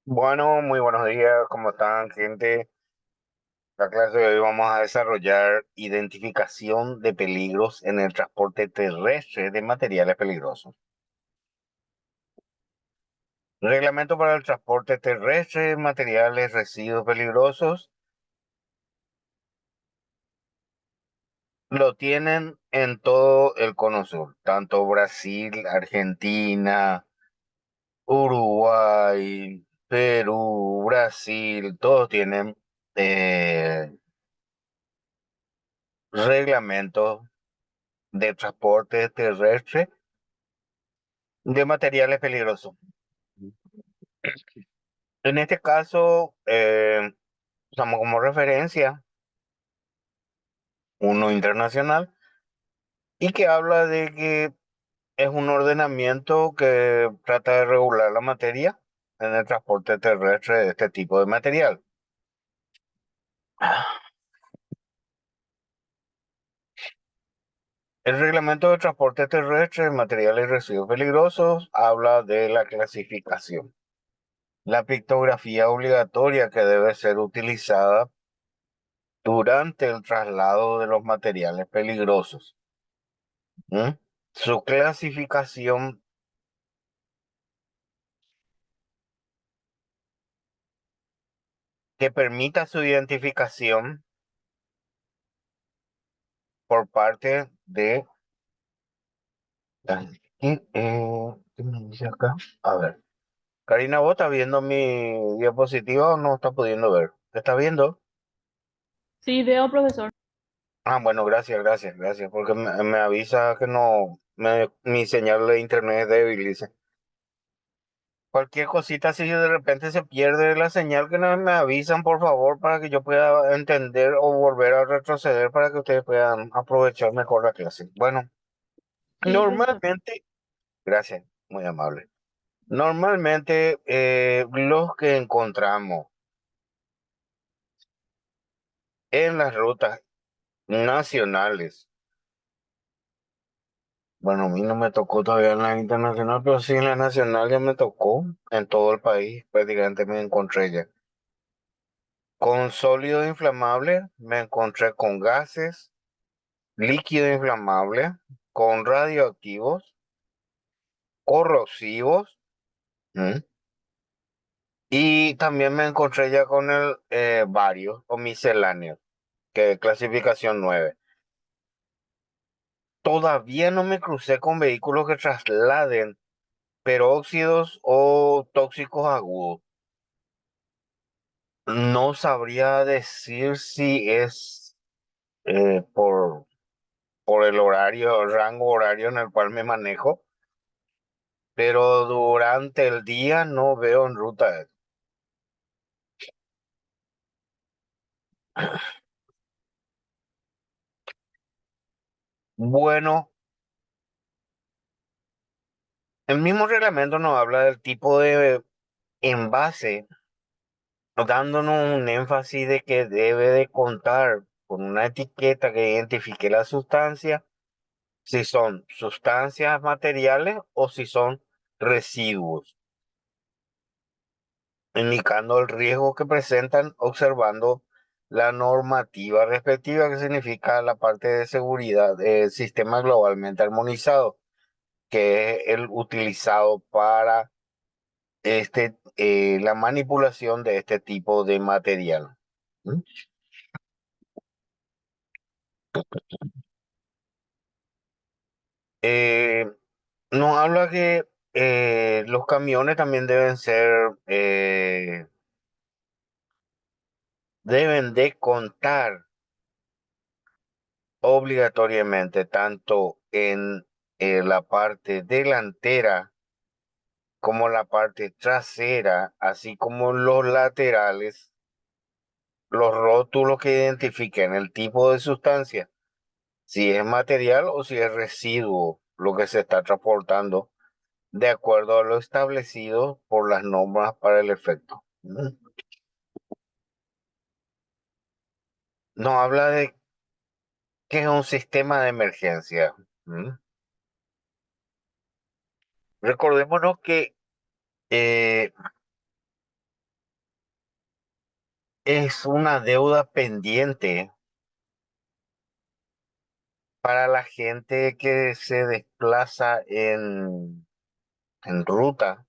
Bueno, muy buenos días, ¿cómo están, gente? La clase de hoy vamos a desarrollar identificación de peligros en el transporte terrestre de materiales peligrosos. Reglamento para el transporte terrestre de materiales residuos peligrosos lo tienen en todo el cono sur, tanto Brasil, Argentina, Uruguay, Perú, Brasil, todos tienen reglamentos de transporte terrestre de materiales peligrosos. En este caso, usamos como referencia uno internacional y que habla de que es un ordenamiento que trata de regular la materia en el transporte terrestre de este tipo de material. El reglamento de transporte terrestre de materiales y residuos peligrosos habla de la clasificación, la pictografía obligatoria que debe ser utilizada durante el traslado de los materiales peligrosos. ¿Mm? Su clasificación que permita su identificación por parte de... ¿Qué me dice acá? A ver. Karina, ¿vos estás viendo mi diapositiva o no estás pudiendo ver? ¿Te estás viendo? Sí, veo, profesor. Ah, bueno, gracias, porque me avisa que no, mi señal de internet es débil, dice. Cualquier cosita, si de repente se pierde la señal, que no me avisan, por favor, para que yo pueda entender o volver a retroceder para que ustedes puedan aprovechar mejor la clase. Bueno, Sí, profesor. normalmente, gracias, muy amable. Normalmente, los que encontramos en las rutas nacionales, bueno, a mí no me tocó todavía en la internacional, pero sí en la nacional ya me tocó, en todo el país prácticamente me encontré ya. Con sólido inflamable me encontré con gases, líquido inflamable, con radioactivos, corrosivos, ¿m? Y también me encontré ya con el varios o misceláneos, que es clasificación 9. Todavía no me crucé con vehículos que trasladen peróxidos o tóxicos agudos. No sabría decir si es por el horario, el rango horario en el cual me manejo, pero durante el día no veo en ruta. Bueno, el mismo reglamento nos habla del tipo de envase, dándonos un énfasis de que debe de contar con una etiqueta que identifique la sustancia, si son sustancias materiales o si son residuos, indicando el riesgo que presentan observando la normativa respectiva, que significa la parte de seguridad del sistema globalmente armonizado, que es el utilizado para la manipulación de este tipo de material. ¿Mm? Eh, Nos habla que los camiones también deben de contar obligatoriamente tanto en la parte delantera como la parte trasera, así como los laterales, los rótulos que identifiquen el tipo de sustancia, si es material o si es residuo lo que se está transportando, de acuerdo a lo establecido por las normas para el efecto. Nos habla de que es un sistema de emergencia. ¿Mm? Recordémonos que es una deuda pendiente para la gente que se desplaza en ruta.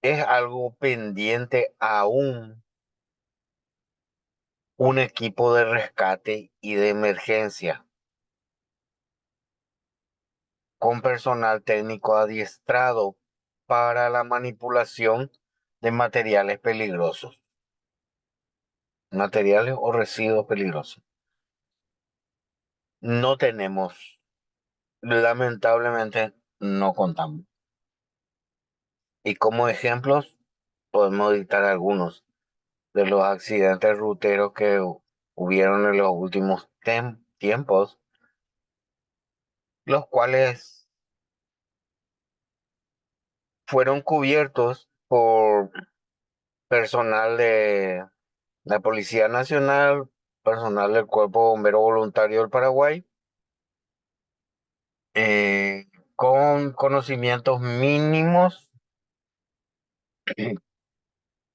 Es algo pendiente aún un equipo de rescate y de emergencia con personal técnico adiestrado para la manipulación de materiales peligrosos, materiales o residuos peligrosos. No tenemos, lamentablemente, no contamos. Y como ejemplos, podemos dictar algunos de los accidentes ruteros que hubieron en los últimos tiempos, los cuales fueron cubiertos por personal de la Policía Nacional, personal del Cuerpo Bombero Voluntario del Paraguay, eh, con conocimientos mínimos,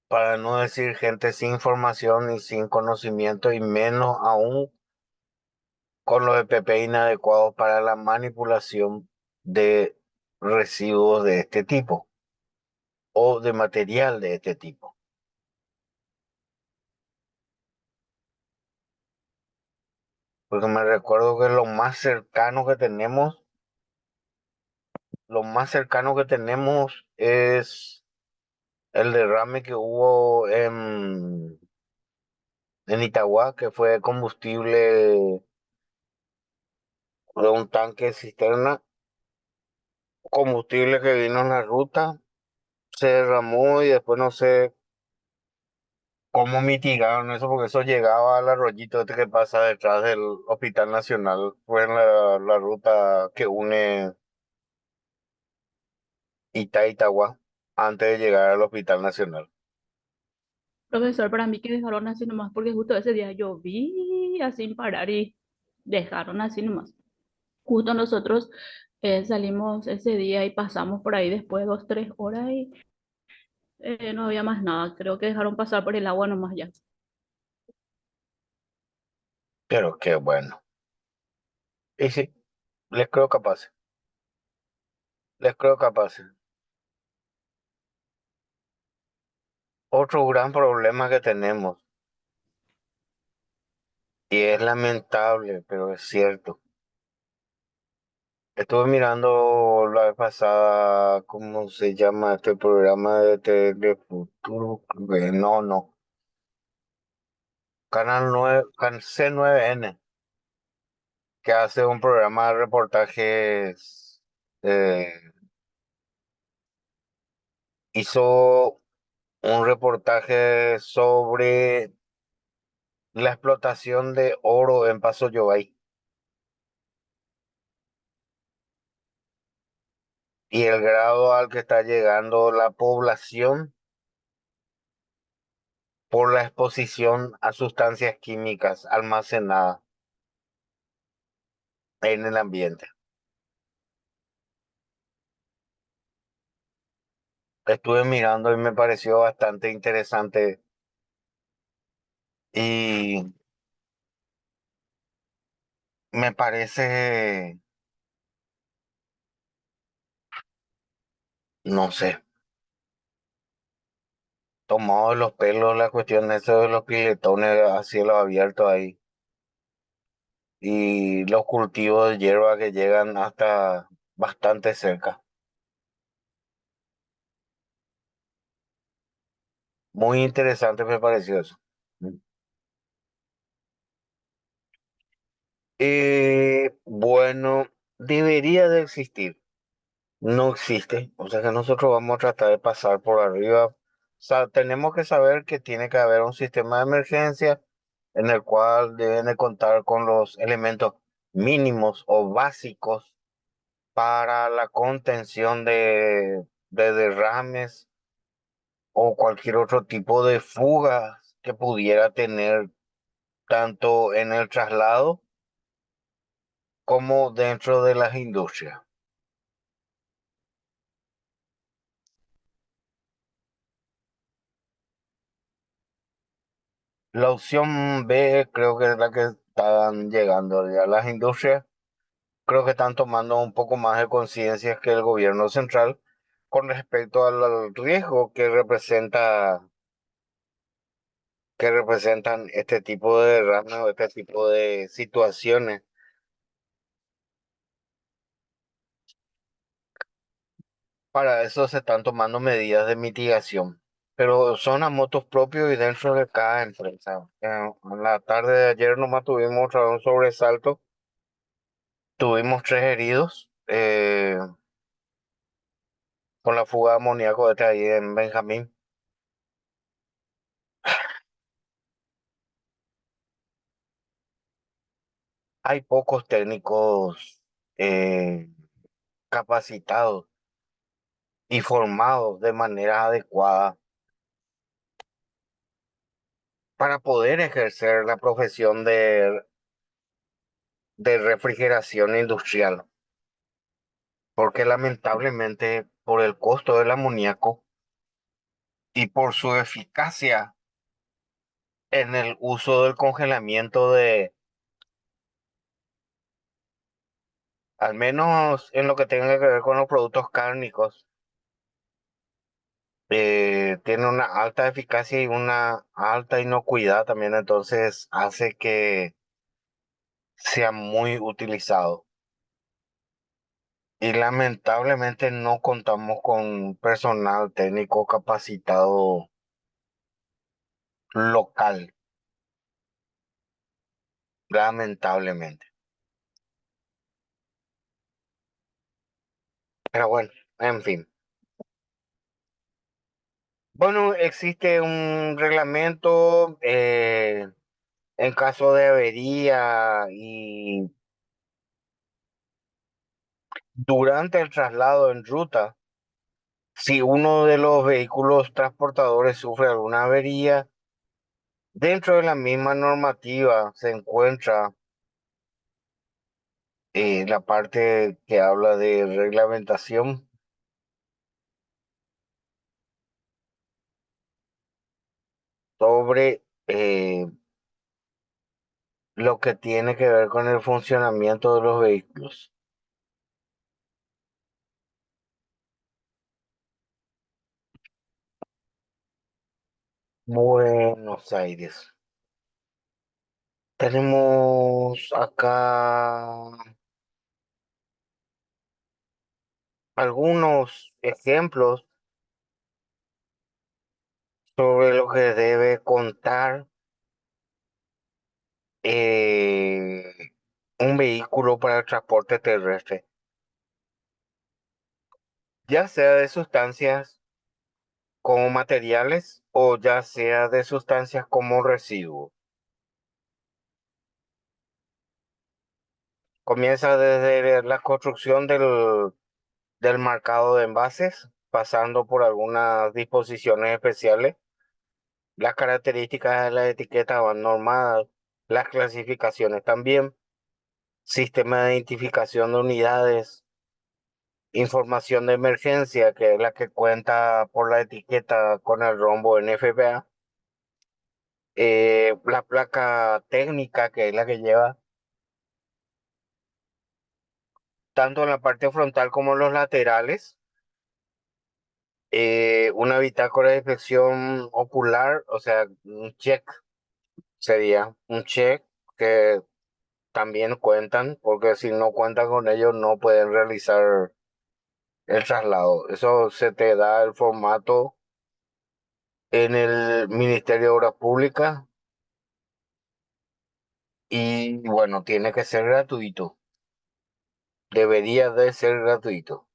para no decir gente sin formación y sin conocimiento, y menos aún con los EPP inadecuados para la manipulación de residuos de este tipo o de material de este tipo. Porque me recuerdo que lo más cercano que tenemos es el derrame que hubo en Itagua, que fue combustible de un tanque cisterna, combustible que vino en la ruta, se derramó y después no sé cómo mitigaron eso, porque eso llegaba al arroyito este que pasa detrás del Hospital Nacional. Fue en la ruta que une Ita y Itagua antes de llegar al Hospital Nacional. Profesor, para mí que dejaron así nomás, porque justo ese día yo vi así sin parar y dejaron así nomás. Justo nosotros salimos ese día y pasamos por ahí después 2, 3 horas y no había más nada. Creo que dejaron pasar por el agua nomás ya. Pero qué bueno. Y sí, les creo capaces, les creo capaces. Otro gran problema que tenemos, y es lamentable, pero es cierto. Estuve mirando la vez pasada, ¿cómo se llama este programa de futuro? No, no. Canal 9, C9N, que hace un programa de reportajes. eh, Hizo un reportaje sobre la explotación de oro en Paso Yobay y el grado al que está llegando la población por la exposición a sustancias químicas almacenadas en el ambiente. Estuve mirando y me pareció bastante interesante y me parece, no sé, tomado de los pelos la cuestión de eso de los piletones a cielo abierto ahí y los cultivos de hierba que llegan hasta bastante cerca. Muy interesante me pareció eso. Bueno, debería de existir. No existe. O sea que nosotros vamos a tratar de pasar por arriba. O sea, tenemos que saber que tiene que haber un sistema de emergencia en el cual deben de contar con los elementos mínimos o básicos para la contención de derrames o cualquier otro tipo de fuga que pudiera tener tanto en el traslado como dentro de las industrias. La opción B creo que es la que están llegando ya las industrias. Creo que están tomando un poco más de conciencia que el gobierno central con respecto al riesgo que representan este tipo de derrames o este tipo de situaciones. Para eso se están tomando medidas de mitigación, pero son a motos propios y dentro de cada empresa. En la tarde de ayer nomás tuvimos otra vez un sobresalto, tuvimos 3 heridos con la fuga de amoníaco de ahí en Benjamín. Hay pocos técnicos eh, capacitados y formados de manera adecuada para poder ejercer la profesión de refrigeración industrial, porque lamentablemente por el costo del amoníaco y por su eficacia en el uso del congelamiento al menos en lo que tenga que ver con los productos cárnicos, tiene una alta eficacia y una alta inocuidad también, entonces hace que sea muy utilizado. Y lamentablemente no contamos con personal técnico capacitado local, lamentablemente. Pero bueno, en fin. Bueno, existe un reglamento en caso de avería y durante el traslado en ruta. Si uno de los vehículos transportadores sufre alguna avería, dentro de la misma normativa se encuentra la parte que habla de reglamentación sobre lo que tiene que ver con el funcionamiento de los vehículos. Buenos Aires. Tenemos acá algunos ejemplos sobre lo que debe contar eh, un vehículo para el transporte terrestre, ya sea de sustancias como materiales o ya sea de sustancias como residuos. Comienza desde la construcción del marcado de envases, pasando por algunas disposiciones especiales. Las características de la etiqueta van normadas, las clasificaciones también, sistema de identificación de unidades, información de emergencia, que es la que cuenta por la etiqueta con el rombo NFPA, la placa técnica, que es la que lleva tanto en la parte frontal como en los laterales, una bitácora de inspección ocular, o sea, un check sería un check que también cuentan, porque si no cuentan con ellos no pueden realizar el traslado. Eso se te da el formato en el Ministerio de Obras Públicas y bueno, tiene que ser gratuito. Debería de ser gratuito.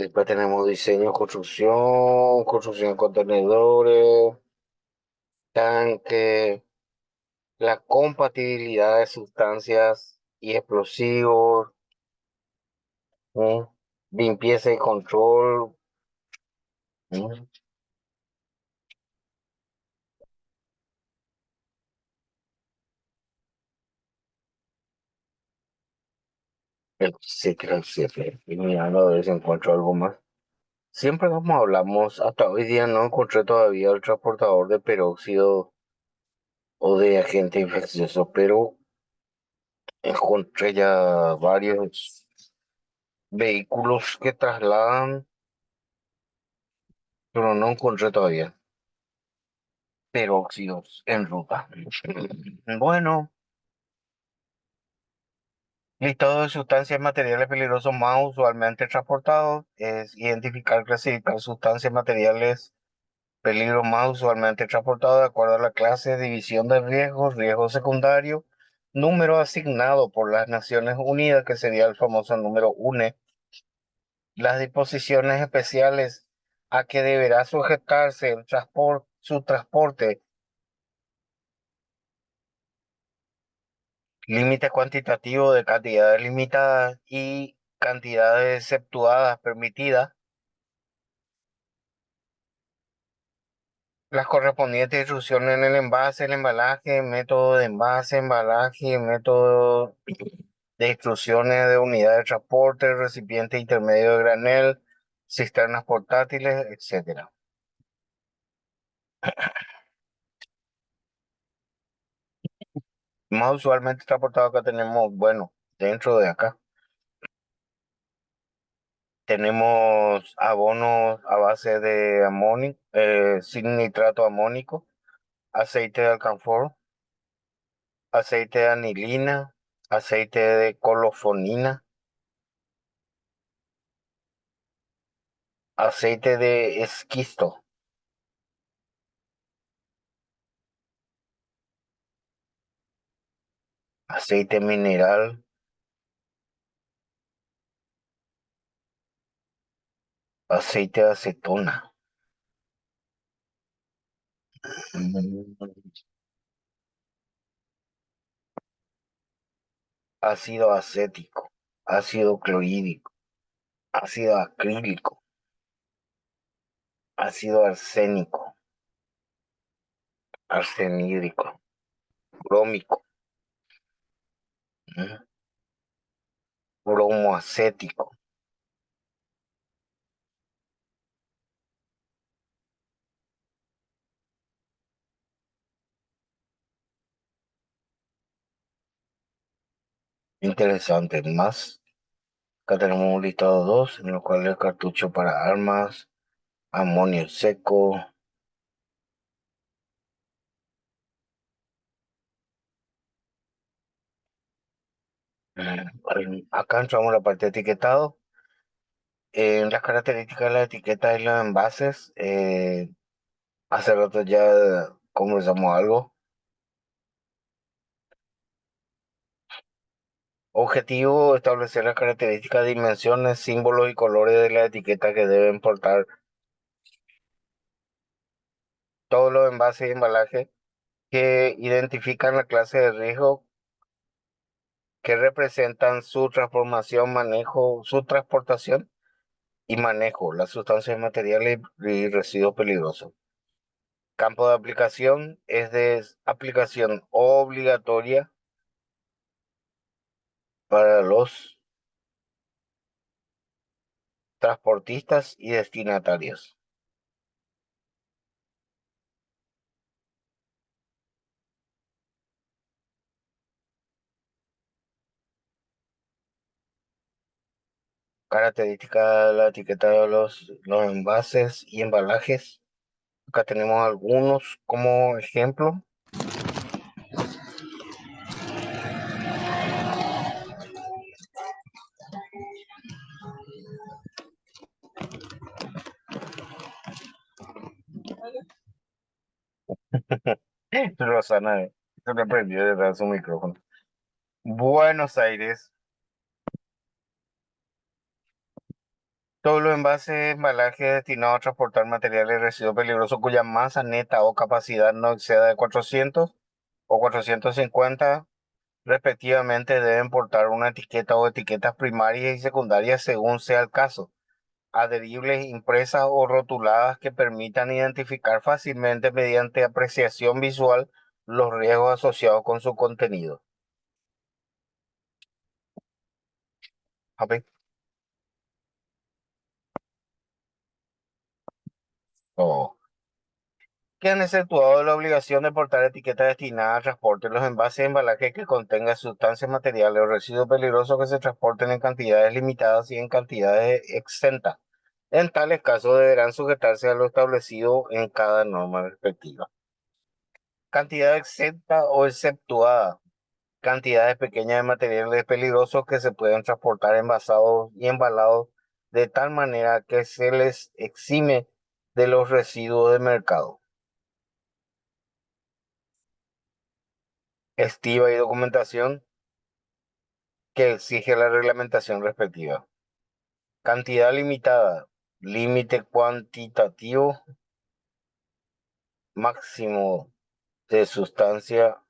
Después tenemos diseño, construcción de contenedores, tanque, la compatibilidad de sustancias y explosivos, ¿sí? Limpieza y control, ¿sí? Sí, creo que sí, estoy mirando a ver si encuentro algo más. Siempre como hablamos, hasta hoy día no encontré todavía el transportador de peróxido o de agente infeccioso, pero encontré ya varios vehículos que trasladan, pero no encontré todavía peróxidos en ruta. Bueno, listado de sustancias y materiales peligrosos más usualmente transportados es identificar, clasificar sustancias, materiales, peligro más usualmente transportados de acuerdo a la clase, división de riesgos, riesgo secundario, número asignado por las Naciones Unidas, que sería el famoso número UNE, las disposiciones especiales a que deberá sujetarse el transporte, su transporte, límite cuantitativo de cantidades limitadas y cantidades exceptuadas permitidas, las correspondientes instrucciones en el envase, el embalaje, método de envase, embalaje, método de instrucciones de unidad de transporte, recipiente intermedio de granel, cisternas portátiles, etcétera. Más usualmente transportado acá tenemos, bueno, dentro de acá, tenemos abonos a base de amonio, sin nitrato amónico, aceite de alcanfor, aceite de anilina, aceite de colofonina, aceite de esquisto, aceite mineral, aceite de acetona, mm, ácido acético, ácido clorhídrico, ácido acrílico, ácido arsénico, arsenhídrico, brómico, mm, bromoacético. Interesante. Más, acá tenemos un listado 2, en lo cual el cartucho para armas, amonio seco. Acá entramos a la parte de etiquetado. En las características de la etiqueta y los envases, hace rato ya conversamos algo. Objetivo, establecer las características, dimensiones, símbolos y colores de la etiqueta que deben portar todos los envases y embalajes que identifican la clase de riesgo que representan su transformación, manejo, su transportación y manejo, las sustancias materiales y residuos peligrosos. Campo de aplicación es de aplicación obligatoria para los transportistas y destinatarios. Característica de la etiqueta de los envases y embalajes. Acá tenemos algunos como ejemplo. Rosana, se le prendió detrás su micrófono. Buenos Aires. Todos los envases, embalajes destinados a transportar materiales y residuos peligrosos cuya masa neta o capacidad no exceda de 400 o 450 respectivamente deben portar una etiqueta o etiquetas primarias y secundarias según sea el caso, adheribles, impresas o rotuladas que permitan identificar fácilmente mediante apreciación visual los riesgos asociados con su contenido. A ver, o que han exceptuado de la obligación de portar etiqueta destinada al transporte de los envases y embalajes que contengan sustancias materiales o residuos peligrosos que se transporten en cantidades limitadas y en cantidades exentas. En tales casos deberán sujetarse a lo establecido en cada norma respectiva. Cantidad exenta o exceptuada. Cantidades pequeñas de materiales peligrosos que se pueden transportar envasados y embalados de tal manera que se les exime de los residuos de mercado. Estiva y documentación que exige la reglamentación respectiva. Cantidad limitada. Límite cuantitativo máximo de sustancia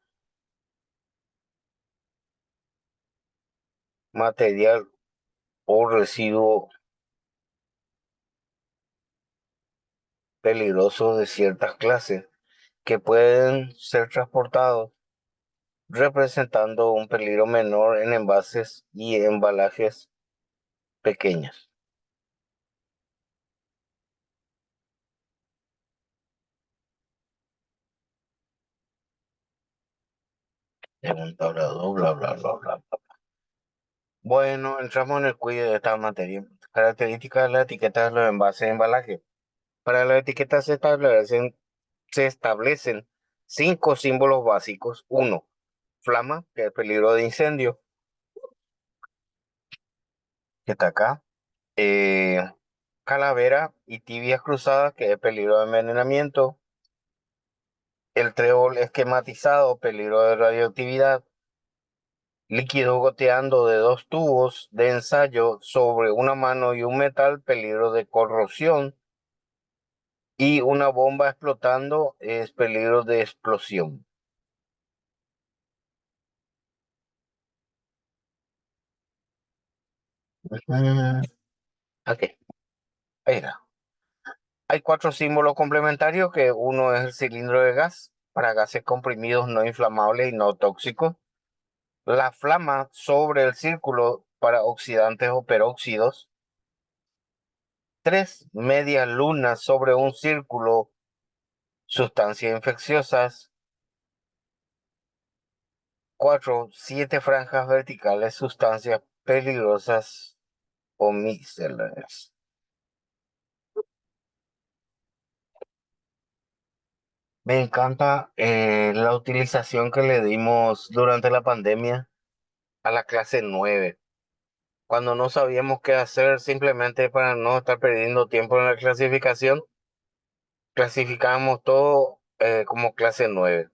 material o residuo peligroso de ciertas clases que pueden ser transportados, representando un peligro menor en envases y embalajes pequeños. En un tablado, bla, bla, bla, bla, bla. Bueno, entramos en el cuidado de esta materia. Características de la etiqueta de los envases y embalajes. Para la etiqueta se establecen 5 símbolos básicos. Uno, flama, que es peligro de incendio, que está acá. Eh, calavera y tibias cruzadas, que es peligro de envenenamiento. El trébol esquematizado, peligro de radioactividad. Líquido goteando de 2 tubos de ensayo sobre una mano y un metal, peligro de corrosión. Y una bomba explotando es peligro de explosión. Mm, ok, ahí está. Hay 4 símbolos complementarios, que uno es el cilindro de gas para gases comprimidos no inflamables y no tóxicos. La flama sobre el círculo para oxidantes o peróxidos. 3 medias lunas sobre un círculo, sustancias infecciosas. 4 7 franjas verticales, sustancias peligrosas o misceláneas. Me encanta la utilización que le dimos durante la pandemia a la clase 9, cuando no sabíamos qué hacer, simplemente para no estar perdiendo tiempo en la clasificación, clasificábamos todo como clase 9.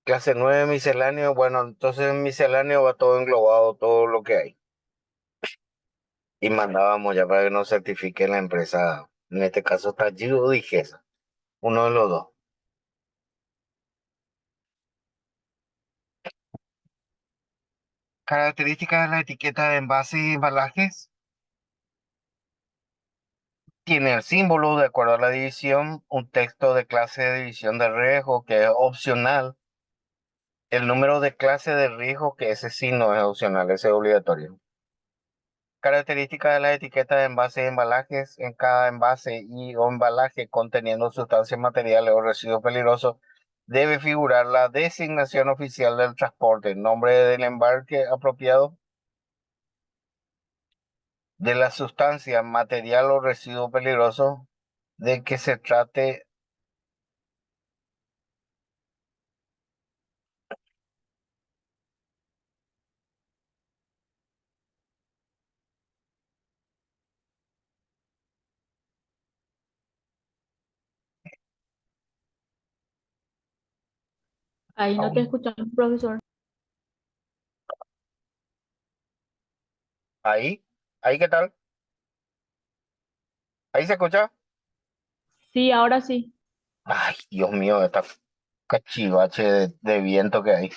Clase 9 misceláneo, bueno, entonces en misceláneo va todo englobado, todo lo que hay. Y mandábamos ya para que nos certifique la empresa, en este caso está Gio Digesa, uno de los dos. Características de la etiqueta de envases y embalajes. Tiene el símbolo de acuerdo a la división, un texto de clase de división de riesgo que es opcional, el número de clase de riesgo, que ese sí no es opcional, ese es obligatorio. Características de la etiqueta de envases y embalajes. En cada envase y o embalaje conteniendo sustancias materiales o residuos peligrosos debe figurar la designación oficial del transporte, nombre del embarque apropiado, de la sustancia, material o residuo peligroso de que se trate. Ahí no te escuchamos, profesor. Ahí, ahí, ¿qué tal? Ahí se escucha. Sí, ahora sí. Ay, Dios mío, esta cachivache de viento que hay.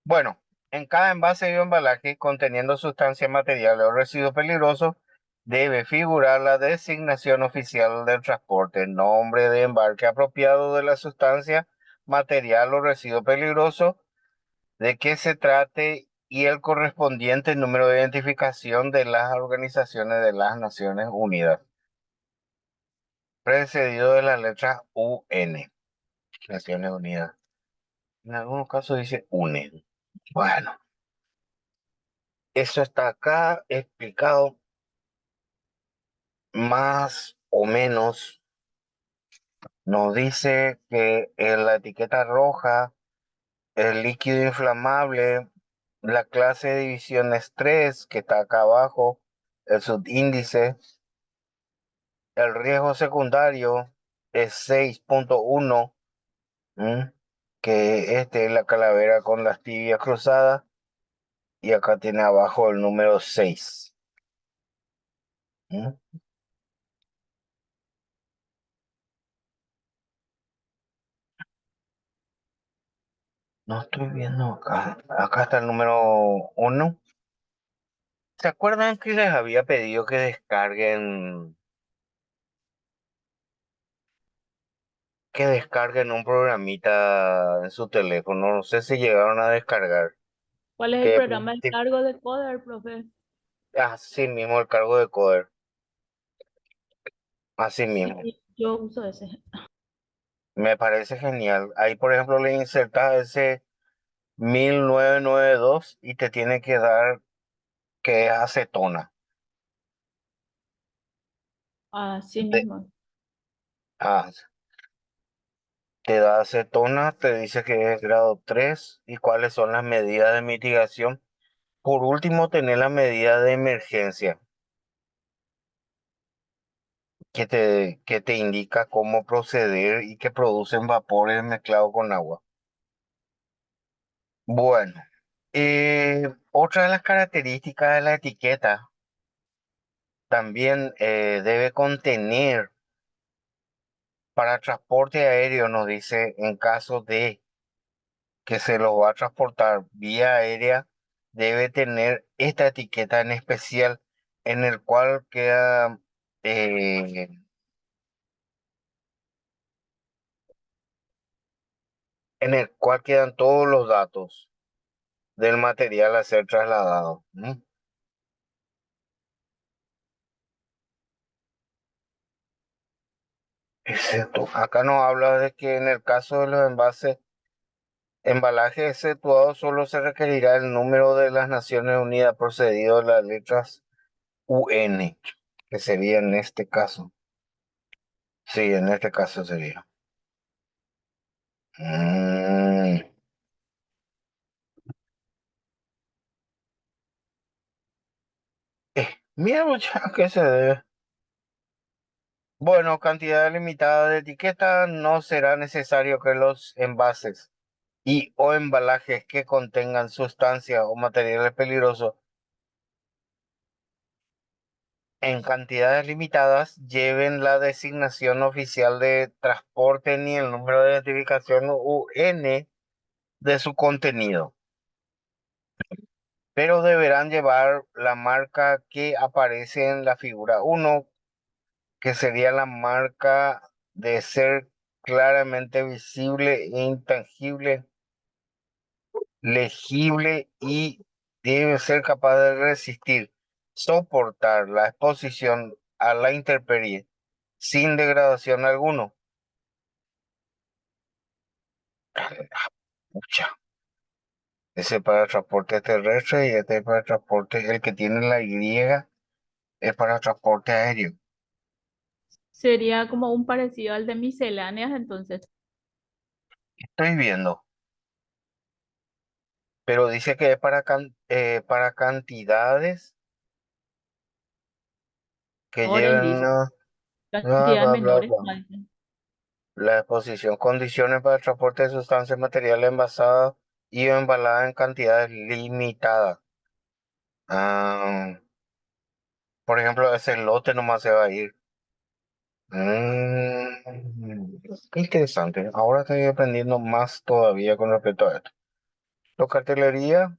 Bueno, en cada envase y embalaje conteniendo sustancias materiales o residuos peligrosos debe figurar la designación oficial del transporte, nombre de embarque apropiado de la sustancia, material o residuo peligroso, de qué se trate y el correspondiente número de identificación de las organizaciones de las Naciones Unidas. precedido de la letra UN, Naciones Unidas. En algunos casos dice UNE. Bueno, eso está acá explicado más o menos. Nos dice que en la etiqueta roja, el líquido inflamable, la clase de división estrés, que está acá abajo, el subíndice, el riesgo secundario es 6.1, que este es la calavera con las tibias cruzadas, y acá tiene abajo el número 6. ¿Mm? No estoy viendo acá. Acá está el número 1. ¿Se acuerdan que les había pedido que descarguen un programita en su teléfono? No sé si llegaron a descargar. ¿Cuál es el Que programa de cargo de Coder, profe? así mismo el cargo de coder. Así mismo. Sí, yo uso ese. Me parece genial. Ahí, por ejemplo, le insertas ese 1992 y te tiene que dar que es acetona. Así De- mismo. ah, te da acetona, te dice que es grado 3 y cuáles son las medidas de mitigación. Por último, tener la medida de emergencia que te indica cómo proceder y que producen vapores mezclados con agua. Bueno, otra de las características de la etiqueta también debe contener para transporte aéreo, nos dice, en caso de que se lo va a transportar vía aérea, debe tener esta etiqueta en especial en el cual queda, eh, en el cual quedan todos los datos del material a ser trasladado. Excepto, acá nos habla de que en el caso de los embalajes exceptuados, solo se requerirá el número de las Naciones Unidas procedido de las letras UN, que sería en este caso. Sí, en este caso sería. Mm, mira, muchacha, ¿qué se debe? Bueno, cantidad limitada de etiquetas. No será necesario que los envases y o embalajes que contengan sustancias o materiales peligrosos en cantidades limitadas lleven la designación oficial de transporte ni el número de identificación UN de su contenido, pero deberán llevar la marca que aparece en la figura 1, que sería la marca de ser claramente visible e intangible, legible, y debe ser capaz de resistir, soportar la exposición a la intemperie sin degradación alguno. Pucha, ese para transporte terrestre y este para transporte, el que tiene la Y es para transporte aéreo. Sería como un parecido al de misceláneas, entonces. Estoy viendo, pero dice que es para cantidades que Menores, lleven dice. bla, Cantidades bla, bla, menores, bla. no dicen. La exposición, condiciones para el transporte de sustancias materiales envasadas y embaladas en cantidades limitadas. Ah, por ejemplo, ese lote nomás se va a ir. Qué interesante. Ahora estoy aprendiendo más todavía con respecto a esto. Los cartelería,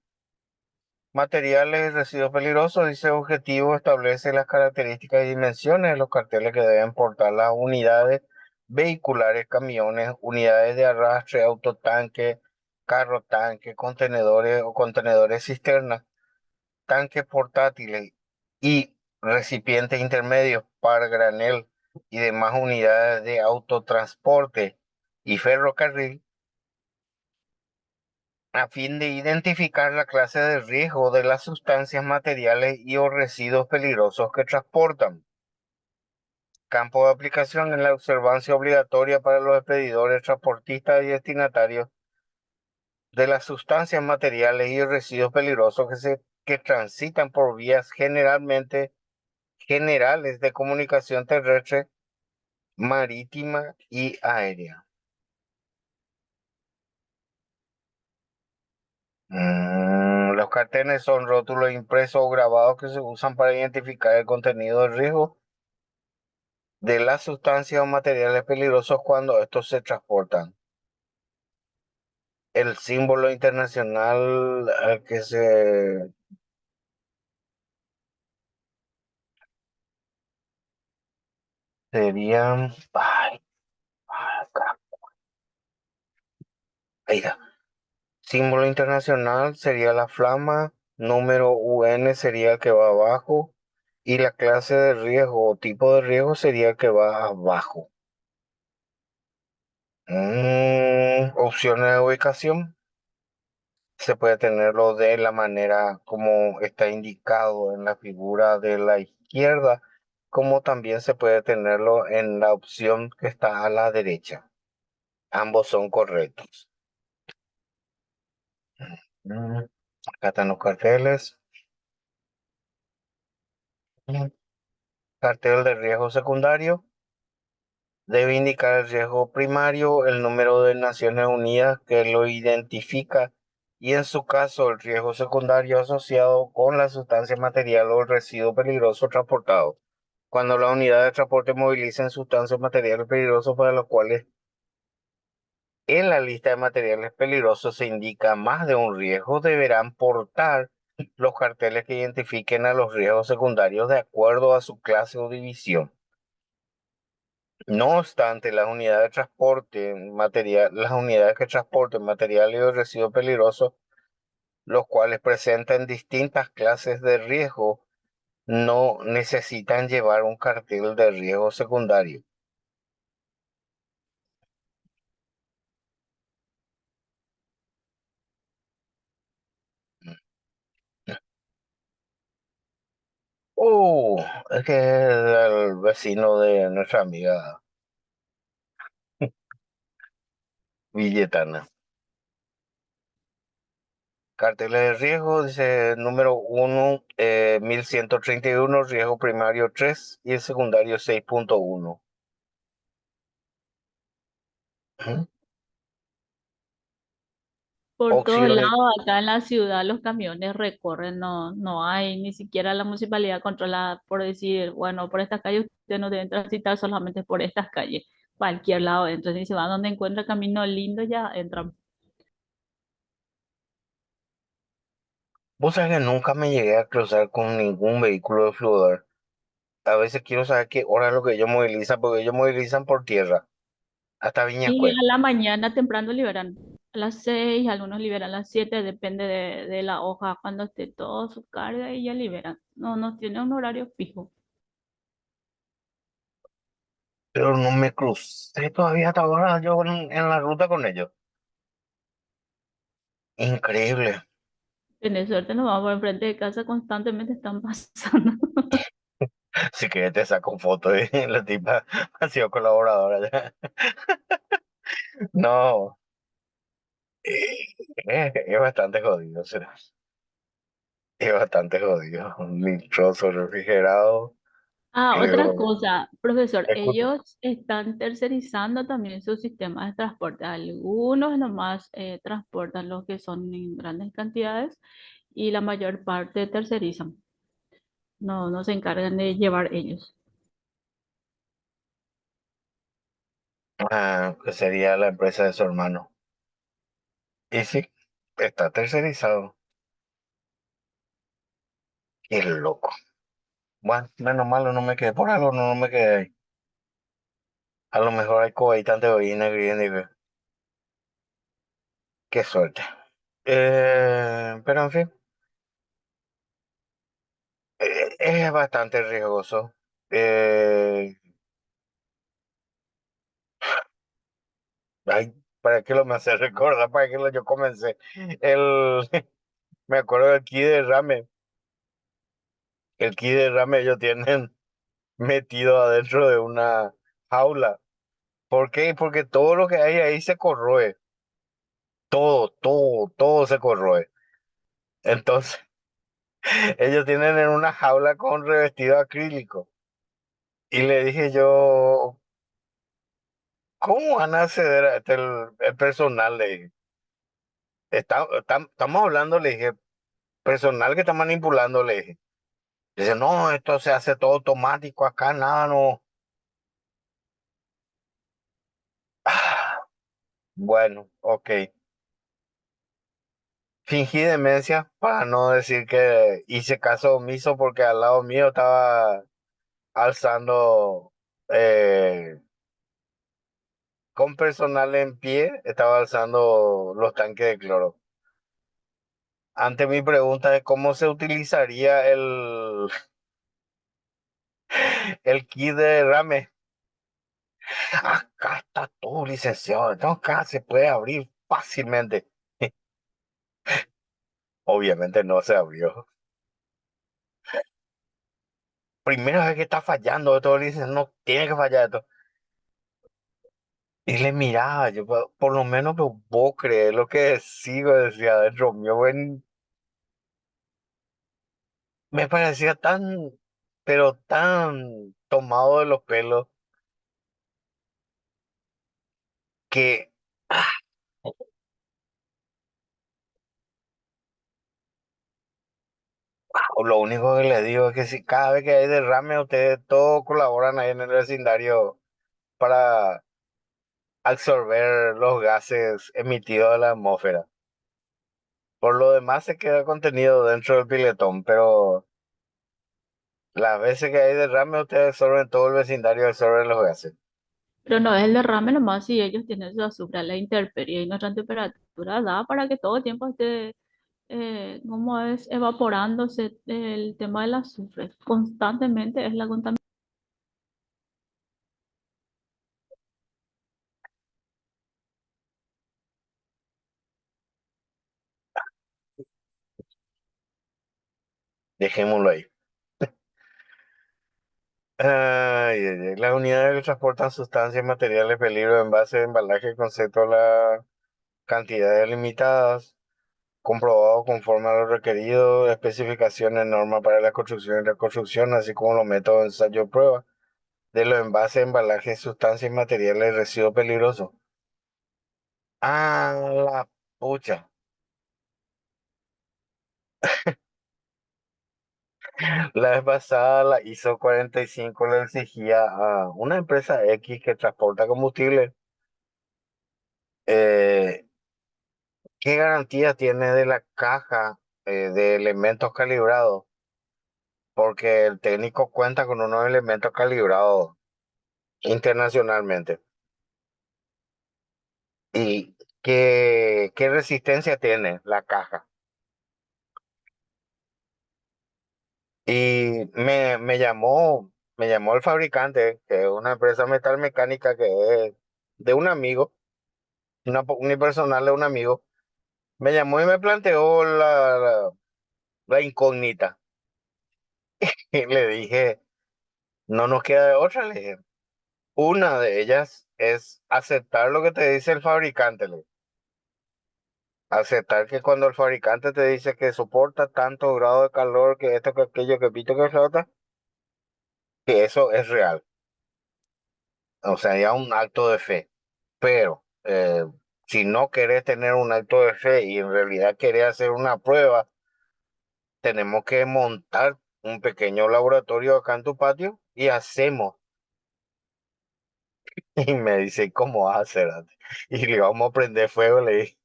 materiales y residuos peligrosos, dice objetivo, establece las características y dimensiones de los carteles que deben portar las unidades vehiculares, camiones, unidades de arrastre, autotanque, carro tanque, contenedores o contenedores cisterna, tanques portátiles y recipientes intermedios para granel y demás unidades de autotransporte y ferrocarril a fin de identificar la clase de riesgo de las sustancias materiales y o residuos peligrosos que transportan. Campo de aplicación en la observancia obligatoria para los expedidores, transportistas y destinatarios de las sustancias materiales y residuos peligrosos que transitan por vías generalmente generales de comunicación terrestre, marítima y aérea. Los carteles son rótulos impresos o grabados que se usan para identificar el contenido de riesgo de las sustancias o materiales peligrosos cuando estos se transportan. El símbolo internacional al que se serían, ahí está. Símbolo internacional sería la flama, número UN sería el que va abajo y la clase de riesgo o tipo de riesgo sería el que va abajo. Opciones de ubicación. Se puede tenerlo de la manera como está indicado en la figura de la izquierda, como también se puede tenerlo en la opción que está a la derecha. Ambos son correctos. Mm, Acá están los carteles. Mm, Cartel de riesgo secundario. Debe indicar el riesgo primario, el número de Naciones Unidas que lo identifica y en su caso el riesgo secundario asociado con la sustancia material o el residuo peligroso transportado. Cuando la unidad de transporte moviliza sustancias materiales peligrosas para los cuales en la lista de materiales peligrosos se indica más de un riesgo, deberán portar los carteles que identifiquen a los riesgos secundarios de acuerdo a su clase o división. No obstante, las unidades que transporten materiales y residuos peligrosos, los cuales presentan distintas clases de riesgo, no necesitan llevar un cartel de riesgo secundario. Es que es el vecino de nuestra amiga Villetana. Carteles de riesgo, dice número 1, 1131, riesgo primario 3 y el secundario 6.1. Por todos Opciones. lados, acá en la ciudad los camiones recorren, no hay ni siquiera la municipalidad controla por decir, bueno, por estas calles usted no debe transitar solamente por estas calles, cualquier lado entran y se van donde encuentra camino lindo ya entran. Vos sabés que nunca me llegué a cruzar con ningún vehículo de Fludor. A veces quiero saber qué hora es lo que ellos movilizan, porque ellos movilizan por tierra, hasta Y Viñascuec. a la mañana temprano liberan a las 6, algunos liberan a las 7, depende de la hoja, cuando esté todo su carga y ya liberan. No tiene un horario fijo. Pero no me crucé todavía hasta ahora yo en la ruta con ellos. Increíble. Tenés suerte, no vamos por enfrente de casa, constantemente están pasando. Si querés te saco foto y la tipa ha sido colaboradora ya. No, es bastante jodido, será. Es bastante jodido. Nitroso refrigerado. Ah, otra Luego, cosa, profesor, escucha. ellos están tercerizando también sus sistemas de transporte. Algunos nomás transportan los que son en grandes cantidades y la mayor parte tercerizan. No se encargan de llevar ellos. Que sería la empresa de su hermano. Y sí, está tercerizado. Qué loco. Bueno, menos malo no me quedé. Por algo no me quedé ahí. A lo mejor hay cohabitantes de Ballina que vienen y ve. Qué suerte. Pero en fin, es bastante riesgoso. Eh, Ay, ¿para qué lo me hace recordar? ¿Para qué lo yo comencé? El, me acuerdo del ki de rame. El ki de rame ellos tienen metido adentro de una jaula. ¿Por qué? Porque todo lo que hay ahí se corroe. Todo, todo, todo se corroe. Entonces, ellos tienen en una jaula con revestido acrílico. Y le dije yo, ¿cómo van a acceder a este, el personal? Le dije, estamos hablando, le dije, personal que está manipulando, le dije. Dice, no, esto se hace todo automático acá, nada, no. Ah, bueno, ok. Fingí demencia para no decir que hice caso omiso porque al lado mío estaba alzando, con personal en pie, estaba alzando los tanques de cloro. Ante mi pregunta de cómo se utilizaría el kit de derrame. Acá está todo, licenciado. Entonces acá se puede abrir fácilmente. Obviamente no se abrió. Primera vez que está fallando esto, le dicen, no tiene que fallar esto. Y le miraba, yo por lo menos que vos crees lo que sigo, decía adentro mío, me parecía tan, pero tan tomado de los pelos que lo único que le digo es que si cada vez que hay derrame, ustedes todos colaboran ahí en el vecindario para absorber los gases emitidos de la atmósfera. Por lo demás se queda contenido dentro del piletón, pero las veces que hay derrame, ustedes absorben todo el vecindario, absorben los gases. Pero no es el derrame nomás si ellos tienen su azufre a la intemperie y nuestra temperatura da para que todo el tiempo esté, como es, evaporándose el tema del azufre. Constantemente es la contaminación. Dejémoslo ahí. Ay, ay, ay. Las unidades que transportan sustancias, materiales, peligro, envase, embalaje, concepto, las cantidades limitadas, comprobado conforme a lo requerido, especificaciones, normas para la construcción y reconstrucción, así como los métodos de ensayo y prueba de los envases, embalajes, sustancias, materiales, residuos peligrosos. Ah, la pucha. La vez pasada la ISO 45 le exigía a una empresa X que transporta combustible, eh, ¿qué garantía tiene de la caja de elementos calibrados? Porque el técnico cuenta con unos elementos calibrados internacionalmente. ¿Y qué resistencia tiene la caja? Y me llamó el fabricante, que es una empresa metalmecánica que es de un amigo, unipersonal de un amigo. Me llamó y me planteó la incógnita. Y le dije, no nos queda de otra, le dije. Una de ellas es aceptar lo que te dice el fabricante, le dije. Aceptar que cuando el fabricante te dice que soporta tanto grado de calor, que esto, que aquello, que pito, que flota, que eso es real. O sea, ya un acto de fe. Pero si no querés tener un acto de fe y en realidad querés hacer una prueba, tenemos que montar un pequeño laboratorio acá en tu patio y hacemos. Y me dice, ¿cómo vas a hacer? Y le vamos a prender fuego, le dije.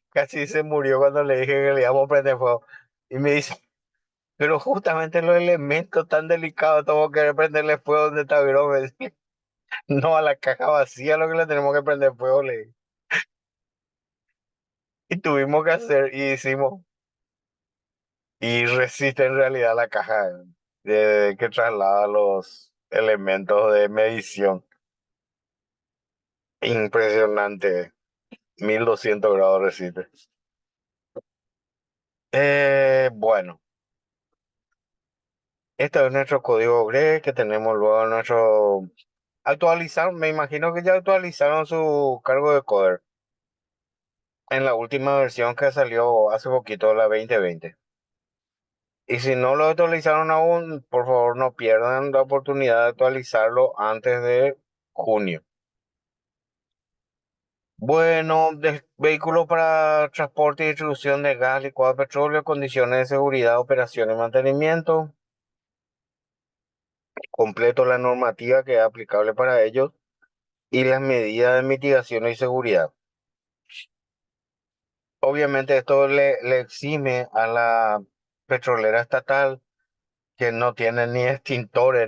Casi se murió cuando le dije que le íbamos a prender fuego. Y me dice, pero justamente los elementos tan delicados, tengo que prenderle fuego donde está Virón. Me dice, no a la caja vacía lo que le tenemos que prender fuego, le dije. Y tuvimos que hacer, y hicimos, y resiste en realidad la caja que traslada los elementos de medición. Impresionante. 1200 grados resiste. Bueno, este es nuestro código GRE que tenemos luego en nuestro... Actualizaron, me imagino que ya actualizaron su cargo de coder en la última versión que salió hace poquito, la 2020. Y si no lo actualizaron aún, por favor no pierdan la oportunidad de actualizarlo antes de junio. Bueno, vehículos para transporte y distribución de gas, licuado de petróleo, condiciones de seguridad, operación y mantenimiento. Completo la normativa que es aplicable para ellos y las medidas de mitigación y seguridad. Obviamente esto le exime a la petrolera estatal que no tiene ni extintores